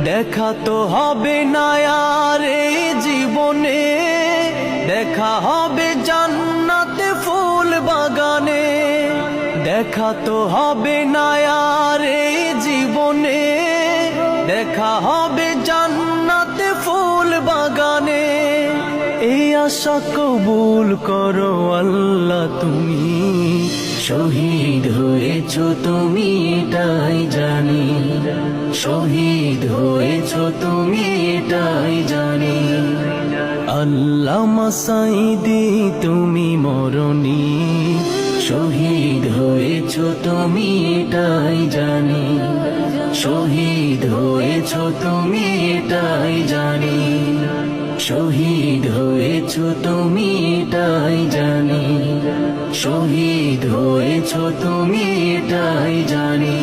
দেখা তো হবে না আর এই জীবনে, দেখা হবে জান্নাতে ফুল বাগানে। দেখা তো হবে না আর এই জীবনে, দেখা হবে জান্নাতে ফুল বাগানে। এই আশা কবুল করো আল্লাহ তুমি, শহীদ হয়েছ তুমি এটাই জানি, শহীদ হয়েছ তুমি এটাই জানি। আল্লামা সাঈদী তুমি মরণি, শহীদ হয়েছ তুমি এটাই জানি, শহীদ হয়েছ তুমি এটাই জানি, শহীদ হয়েছ তুমি এটাই জানি, শহীদ হয়েছ তুমি এটাই জানি।